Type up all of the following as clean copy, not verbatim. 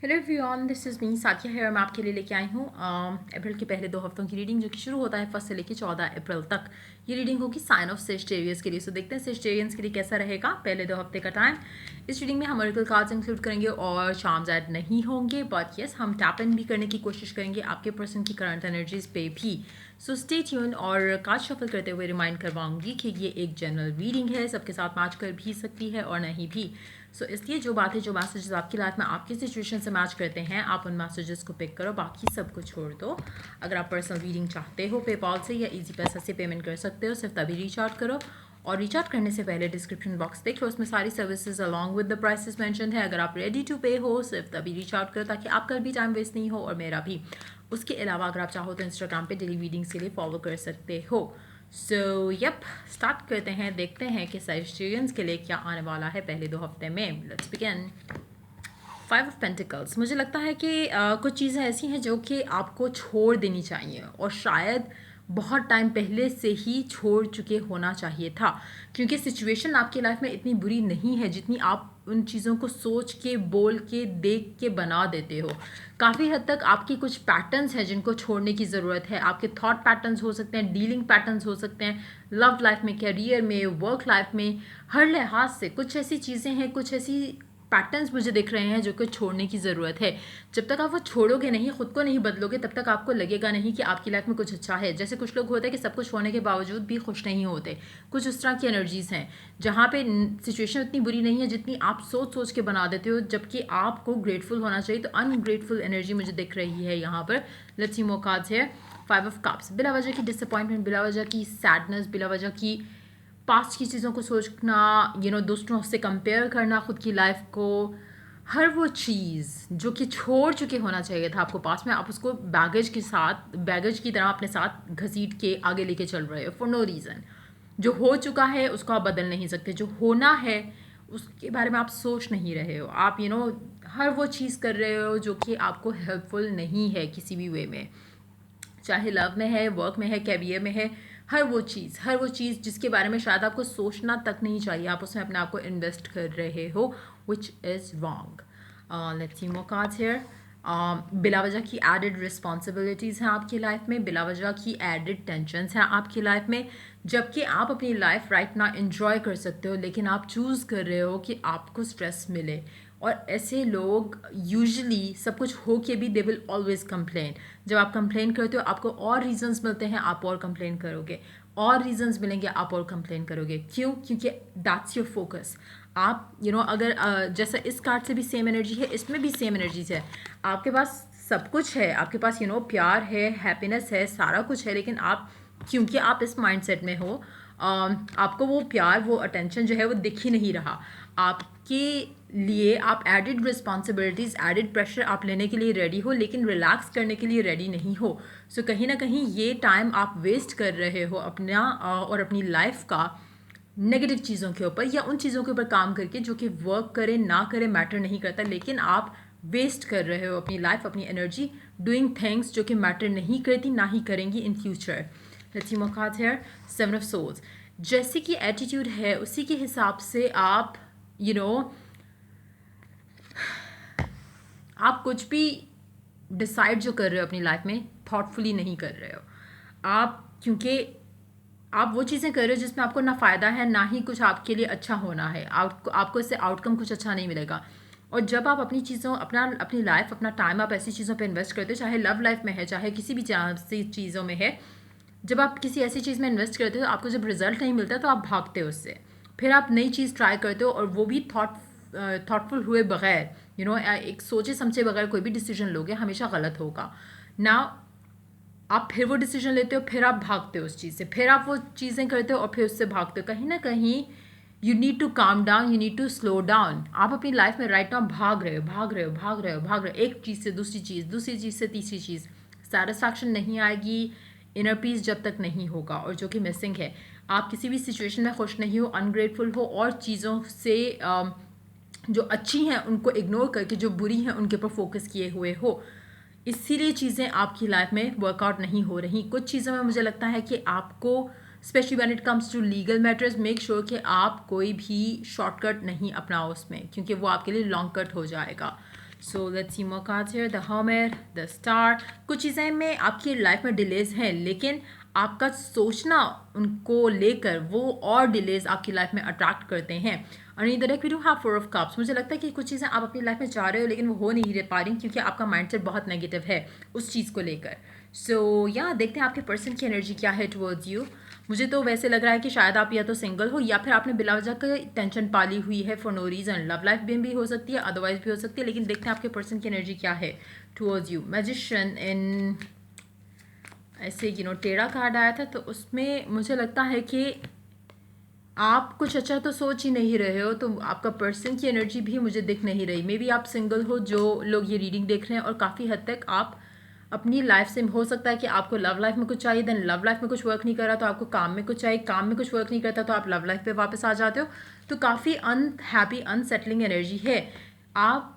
Hello everyone, this is me Sathiya है और मैं आपके लिए लेके आई हूँ अप्रैल के पहले 2 हफ्तों की रीडिंग जो कि शुरू होता है 1 से लेके 14 अप्रैल तक। ये रीडिंग होगी साइन ऑफ सेजिटेरियस के लिए। सो देखते हैं सेजिटेरियंस के लिए कैसा रहेगा पहले 2 हफ्ते का टाइम। इस रीडिंग में हम ऑरेकल कार्ड्स इंक्लूड करेंगे और चार्म्स ऐड नहीं होंगे, बट यस हम टैप इन भी करने की कोशिश करेंगे आपके पर्सन की करंट एनर्जीज पे भी। So stay tune. और कार्ड शफल करते हुए रिमाइंड करवाऊंगी कि ये एक जनरल रीडिंग है, सबके साथ मैच कर भी सकती है और नहीं भी। सो इसलिए जो बातें जो मैसेजेस आपकी लाइफ में आपकी सिचुएशन से मैच करते हैं, आप उन मैसेजेस को पिक करो, बाकी सबको छोड़ दो। अगर आप पर्सनल रीडिंग चाहते हो पेपॉल से या इजी पैसा से पेमेंट कर सकते हो, सिर्फ तभी रीच आउट करो। और रीच आउट करने से पहले डिस्क्रिप्शन बॉक्स देख लो, उसमें सारी services along with the prices mentioned है। अगर आप रेडी टू पे हो, सिर्फ तभी रीच आउट करो ताकि आपका भी टाइम वेस्ट नहीं हो और मेरा भी। उसके अलावा अगर आप चाहो तो इंस्टाग्राम पे डेली रीडिंग्स के लिए फॉलो कर सकते हो। सो यप, स्टार्ट करते हैं, देखते हैं कि सजिटेरियंस के लिए क्या आने वाला है पहले 2 हफ्ते में। Let's begin. 5 of pentacles. मुझे लगता है कि कुछ चीज़ें ऐसी हैं जो कि आपको छोड़ देनी चाहिए और शायद बहुत टाइम पहले से ही छोड़ चुके होना चाहिए था, क्योंकि सिचुएशन आपकी लाइफ में इतनी बुरी नहीं है जितनी आप उन चीज़ों को सोच के, बोल के, देख के बना देते हो। काफ़ी हद तक आपकी कुछ पैटर्न्स हैं जिनको छोड़ने की ज़रूरत है। आपके थॉट पैटर्न्स हो सकते हैं, डीलिंग पैटर्न्स हो सकते हैं, लव लाइफ में, करियर में, वर्क लाइफ में, हर लिहाज से कुछ ऐसी चीज़ें हैं, कुछ ऐसी पैटर्न्स मुझे दिख रहे हैं जो कि छोड़ने की ज़रूरत है। जब तक आप वो छोड़ोगे नहीं, खुद को नहीं बदलोगे, तब तक आपको लगेगा नहीं कि आपकी लाइफ में कुछ अच्छा है। जैसे कुछ लोग होते हैं कि सब कुछ होने के बावजूद भी खुश नहीं होते। कुछ उस तरह की एनर्जीज़ हैं जहाँ पे सिचुएशन इतनी बुरी नहीं है जितनी आप सोच सोच के बना देते हो, जबकि आपको ग्रेटफुल होना चाहिए। तो अनग्रेटफुल एनर्जी मुझे दिख रही है यहाँ पर। Let's see more cards here. 5 of cups. बिला वजह की डिसअपॉइंटमेंट, बिला वजह की सैडनेस, बिला वजह की पास्ट की चीज़ों को सोचना, दूसरों से कंपेयर करना खुद की लाइफ को। हर वो चीज़ जो कि छोड़ चुके होना चाहिए था आपको पास में, आप उसको बैगेज की तरह अपने साथ घसीट के आगे लेके चल रहे हो फॉर नो रीज़न। जो हो चुका है उसको आप बदल नहीं सकते, जो होना है उसके बारे में आप सोच नहीं रहे हो। आप हर वो चीज़ कर रहे हो जो कि आपको हेल्पफुल नहीं है किसी भी वे में, चाहे लव में है, वर्क में है, कैरियर में है। हर वो चीज़ जिसके बारे में शायद आपको सोचना तक नहीं चाहिए, आप उसमें अपने आप को इन्वेस्ट कर रहे हो, which is wrong. Let's see more cards here. बिला वजह की एडेड रिस्पॉन्सिबिलिटीज़ हैं आपकी लाइफ में, बिला वजह की एडेड टेंशन्स हैं आपकी लाइफ में, जबकि आप अपनी लाइफ राइट ना इन्जॉय कर सकते हो, लेकिन आप चूज़ कर रहे हो कि आपको स्ट्रेस मिले। और ऐसे लोग यूजुअली सब कुछ हो के भी दे विल ऑलवेज कंप्लेन। जब आप कंप्लेन करते हो आपको और रीजंस मिलते हैं, आप और कंप्लेन करोगे, और रीजंस मिलेंगे, आप और कंप्लेन करोगे। क्यों? क्योंकि दैट्स योर फोकस। आप अगर जैसा इस कार्ड से भी सेम एनर्जी है, इसमें भी सेम एनर्जीज है। आपके पास सब कुछ है, आपके पास प्यार है, हैप्पीनेस है, सारा कुछ है, लेकिन आप, क्योंकि आप इस माइंडसेट में हो, आपको वो प्यार, वो अटेंशन जो है वो दिख ही नहीं रहा। आपके लिए आप एडिड रिस्पॉन्सिबिलिटीज़, एडिड प्रेशर आप लेने के लिए रेडी हो, लेकिन रिलैक्स करने के लिए रेडी नहीं हो। सो कहीं ना कहीं ये टाइम आप वेस्ट कर रहे हो अपना और अपनी लाइफ का नेगेटिव चीज़ों के ऊपर, या उन चीज़ों के ऊपर काम करके जो कि वर्क करे ना करे मैटर नहीं करता, लेकिन आप वेस्ट कर रहे हो अपनी लाइफ, अपनी एनर्जी डूइंग थिंग्स जो कि मैटर नहीं करती, ना ही करेंगी in future. Let's see more cards here. 7 of souls. जैसे कि एटीट्यूड है उसी के हिसाब से आप यू you know, आप कुछ भी डिसाइड जो कर रहे हो अपनी लाइफ में थॉटफुली नहीं कर रहे हो आप, क्योंकि आप वो चीज़ें कर रहे हो जिसमें आपको ना फ़ायदा है, ना ही कुछ आपके लिए अच्छा होना है। आपको इससे आउटकम कुछ अच्छा नहीं मिलेगा। और जब आप अपनी चीज़ों अपनी लाइफ, अपना टाइम आप ऐसी चीज़ों पे इन्वेस्ट करते हो, चाहे लव लाइफ में है, चाहे किसी भी चीज़ों में है, जब आप किसी ऐसी चीज़ में इन्वेस्ट करते हो तो आपको जब रिजल्ट नहीं मिलता तो आप भागते हो उससे। फिर आप नई चीज़ ट्राई करते हो, और वो भी थॉटफुल हुए बगैर, एक सोचे समझे बगैर कोई भी डिसीजन लोगे हमेशा गलत होगा ना। आप फिर वो डिसीजन लेते हो, फिर आप भागते हो उस चीज़ से, फिर आप वो चीज़ें करते हो और फिर उससे भागते हो। कहीं ना कहीं you need to calm down, you need to slow down. आप अपनी लाइफ में राइट नाउ भाग रहे हो, भाग रहे हो, भाग रहे हो, भाग रहे हो, एक चीज़ से दूसरी चीज़, दूसरी चीज़ से तीसरी चीज़। सेटिस्फैक्शन नहीं आएगी, इनर पीस जब तक नहीं होगा, और जो कि मिसिंग है। आप किसी भी सिचुएशन में खुश नहीं हो, अनग्रेटफुल हो, और चीज़ों से जो अच्छी हैं उनको इग्नोर करके जो बुरी हैं उनके ऊपर फोकस किए हुए हो। इसीलिए चीज़ें आपकी लाइफ में वर्कआउट नहीं हो रही। कुछ चीज़ों में मुझे लगता है कि आपको, specially when it comes to legal matters, make sure कि आप कोई भी शॉर्टकट नहीं अपनाओ उसमें, क्योंकि वो आपके लिए लॉन्ग कट हो जाएगा। So let's see more cards here, the hermit, the star. कुछ चीज़ें में आपकी लाइफ में डिलेज हैं, लेकिन आपका सोचना उनको लेकर वो और डिलेज आपकी लाइफ में अट्रैक्ट करते हैं। और in the we do have four of cups. मुझे लगता है कि कुछ चीज़ें आप अपनी लाइफ में चाह रहे हो लेकिन वो हो नहीं पा रही क्योंकि आपका माइंडसेट बहुत नेगेटिव है उस चीज़ को लेकर। सो या देखते हैं आपके पर्सन की एनर्जी क्या है टुवर्ड्स यू। मुझे तो वैसे लग रहा है कि शायद आप या तो सिंगल हो या फिर आपने बिला वजह का टेंशन पाली हुई है for no reason. Love life में भी हो सकती है, अदरवाइज भी हो सकती है, लेकिन देखते हैं आपके पर्सन की एनर्जी क्या है टुवर्ड्स यू। मैजिशियन इन ऐसे टेढ़ा कार्ड आया था, तो उसमें मुझे लगता है कि आप कुछ अच्छा तो सोच ही नहीं रहे हो, तो आपका पर्सन की एनर्जी भी मुझे दिख नहीं रही। मे बी आप सिंगल हो जो लोग ये रीडिंग देख रहे हैं, और काफ़ी हद तक आप अपनी लाइफ से, हो सकता है कि आपको लव लाइफ में कुछ चाहिए, देन लव लाइफ में कुछ वर्क नहीं कर रहा तो आपको काम में कुछ चाहिए, काम में कुछ वर्क नहीं करता तो आप लव लाइफ पे वापस आ जाते हो। तो काफ़ी अनहैप्पी अनसेटलिंग एनर्जी है। आप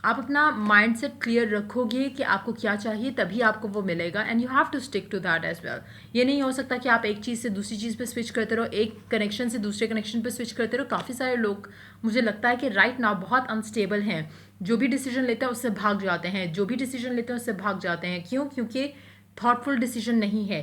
अपना माइंड सेट क्लियर रखोगे कि आपको क्या चाहिए, तभी आपको वो मिलेगा, and you have to stick to that as well. ये नहीं हो सकता कि आप एक चीज़ से दूसरी चीज़ पे स्विच करते रहो, एक कनेक्शन से दूसरे कनेक्शन पे स्विच करते रहो। काफ़ी सारे लोग मुझे लगता है कि राइट नाउ बहुत अनस्टेबल हैं, जो भी डिसीजन लेते हैं उससे भाग जाते हैं, जो भी डिसीजन लेते हैं उससे भाग जाते हैं। क्यों? क्योंकि थॉटफुल डिसीजन नहीं है।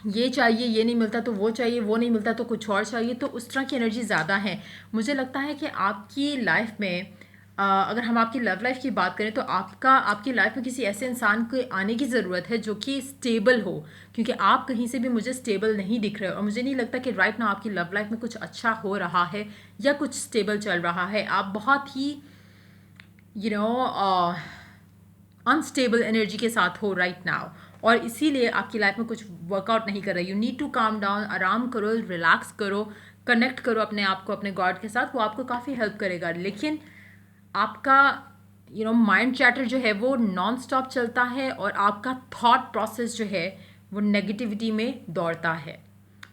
ये चाहिए, ये नहीं मिलता तो वो चाहिए, वो नहीं मिलता तो कुछ और चाहिए, तो उस तरह की एनर्जी ज़्यादा है। मुझे लगता है कि आपकी लाइफ में अगर हम आपकी लव लाइफ की बात करें तो आपकी लाइफ में किसी ऐसे इंसान के आने की ज़रूरत है जो कि स्टेबल हो, क्योंकि आप कहीं से भी मुझे स्टेबल नहीं दिख रहे हो, और मुझे नहीं लगता कि राइट ना आपकी लव लाइफ में कुछ अच्छा हो रहा है या कुछ स्टेबल चल रहा है। आप बहुत ही अनस्टेबल एनर्जी के साथ हो राइट नाउ, और इसीलिए आपकी लाइफ में कुछ वर्कआउट नहीं कर रहा है। You need to calm down, आराम करो, रिलैक्स करो, कनेक्ट करो अपने आप को अपने गॉड के साथ, वो आपको काफ़ी हेल्प करेगा। लेकिन आपका माइंड चैटर जो है वो नॉन स्टॉप चलता है, और आपका थॉट प्रोसेस जो है वो नेगेटिविटी में दौड़ता है।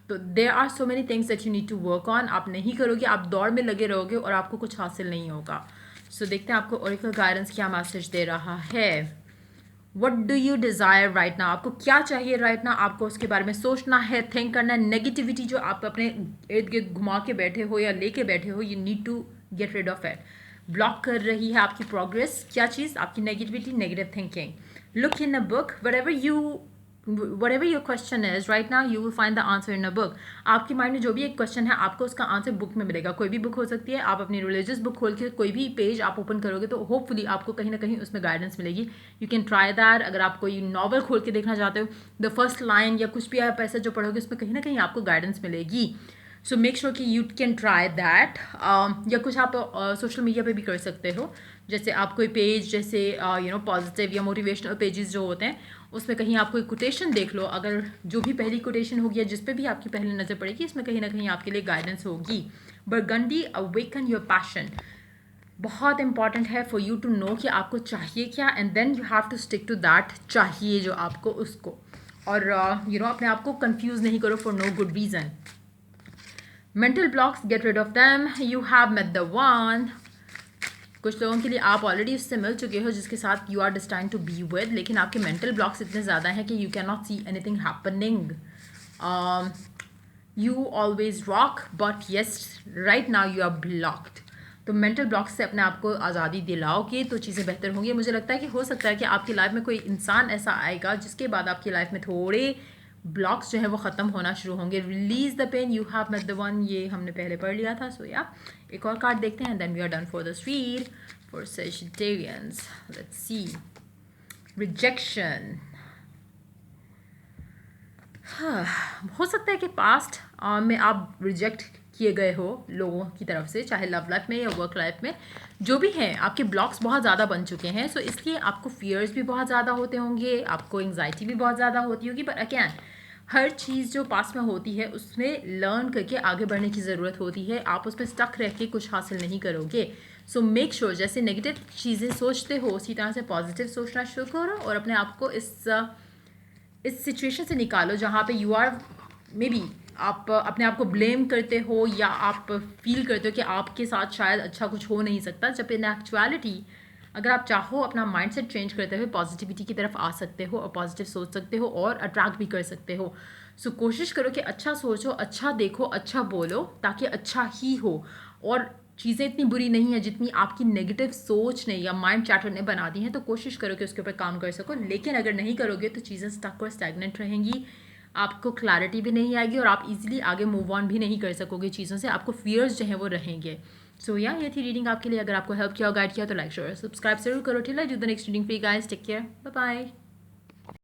तो there are so many things that you need to work on. आप नहीं करोगे, आप दौड़ में लगे रहोगे और आपको कुछ हासिल नहीं होगा। सो देखते हैं आपको ओरेकल गाइडेंस क्या मैसेज दे रहा है। What do you desire right now. आपको क्या चाहिए राइट नाउ, आपको उसके बारे में सोचना है, थिंक करना है। नेगेटिविटी जो आप अपने इर्द गिर्द घुमा के बैठे हो या लेके बैठे हो, you need to get rid of it. Block कर रही है आपकी प्रोग्रेस क्या चीज़? आपकी negativity, negative thinking. Look in a book, whatever your question is right now, you will find the answer in a book। आपके माइंड में जो भी एक क्वेश्चन है, आपको उसका आंसर बुक में मिलेगा। कोई भी बुक हो सकती है, आप अपनी रिलीजियस बुक खोल के कोई भी पेज आप ओपन करोगे तो होपफुली आपको कहीं ना कहीं उसमें गाइडेंस मिलेगी। You can try that. अगर आप कोई नॉवल खोल के देखना चाहते हो, द फर्स्ट लाइन या कुछ भी आप ऐसा जो पढ़ोगे उसमें कहीं ना कहीं आपको गाइडेंस मिलेगी। सो मेक श्योर कि यू कैन ट्राई दैट। या कुछ आप सोशल मीडिया पे भी कर सकते हो, जैसे आप कोई पेज, जैसे पॉजिटिव या मोटिवेशनल पेजेस जो होते हैं, उसमें कहीं आप कोई कोटेशन देख लो। अगर जो भी पहली कोटेशन होगी या जिस पे भी आपकी पहली नज़र पड़ेगी, इसमें कहीं ना कहीं आपके लिए गाइडेंस होगी। बरगंडी, अवेकन योर पैशन, बहुत इंपॉर्टेंट है फॉर यू टू नो कि आपको चाहिए क्या, and then you have to stick to that चाहिए जो आपको उसको। और अपने आप को कंफ्यूज नहीं करो for no good reason. Mental blocks, get rid of them. You have met the one. कुछ लोगों के लिए आप ऑलरेडी उससे मिल चुके हो जिसके साथ you are destined to be with, लेकिन आपके मेंटल ब्लॉक्स इतने ज़्यादा हैं कि you can not see anything happening. You always rock but yes right now you are blocked. तो मेंटल ब्लॉक्स से अपने आप को आज़ादी दिलाओगे तो चीज़ें बेहतर होंगी। मुझे लगता है कि हो सकता है कि आपकी लाइफ में कोई इंसान ऐसा आएगा जिसके बाद आपकी लाइफ में थोड़े ब्लॉक्स जो है वो ख़त्म होना शुरू होंगे। Release the pain, you have met the one, ये हमने पहले पढ़ लिया था। सो या एक और कार्ड देखते हैं, then we are done for the sweet for Sagittarians. Let's see. Rejection. हो सकता है कि पास्ट में आप रिजेक्ट किए गए हो लोगों की तरफ से, चाहे लव लाइफ में या वर्क लाइफ में, जो भी हैं आपके ब्लॉक्स बहुत ज़्यादा बन चुके हैं। सो इसलिए आपको फियर्स भी बहुत ज़्यादा होते होंगे, आपको एंग्जाइटी भी बहुत ज़्यादा होती होगी। बट अगेन, हर चीज़ जो पास में होती है उसमें लर्न करके आगे बढ़ने की ज़रूरत होती है। आप उस पर स्टक रह के कुछ हासिल नहीं करोगे। सो मेक श्योर जैसे नेगेटिव चीज़ें सोचते हो उसी तरह से पॉजिटिव सोचना शुरू करो, और अपने आप को इस सिचुएशन से निकालो जहाँ पे यू आर मे बी आप अपने आप को ब्लेम करते हो या आप फील करते हो कि आपके साथ शायद अच्छा कुछ हो नहीं सकता, जब इन एक्चुअलिटी अगर आप चाहो अपना माइंडसेट चेंज करते हुए पॉजिटिविटी की तरफ आ सकते हो और पॉजिटिव सोच सकते हो और अट्रैक्ट भी कर सकते हो। सो कोशिश करो कि अच्छा सोचो, अच्छा देखो, अच्छा बोलो, ताकि अच्छा ही हो। और चीज़ें इतनी बुरी नहीं है जितनी आपकी नेगेटिव सोच ने या माइंड चैटर ने बना दी हैं, तो कोशिश करो कि उसके ऊपर काम कर सको। लेकिन अगर नहीं करोगे तो चीज़ें स्टक और स्टैग्नेंट रहेंगी, आपको क्लैरिटी भी नहीं आएगी और आप इजीली आगे मूव ऑन भी नहीं कर सकोगे चीज़ों से, आपको फियर्स जो हैं वो रहेंगे। सो या ये थी रीडिंग आपके लिए। अगर आपको हेल्प किया और गाइड किया तो लाइक शेयर सब्सक्राइब जरूर करो। ठीक है, do the next reading free guys, take care, bye bye.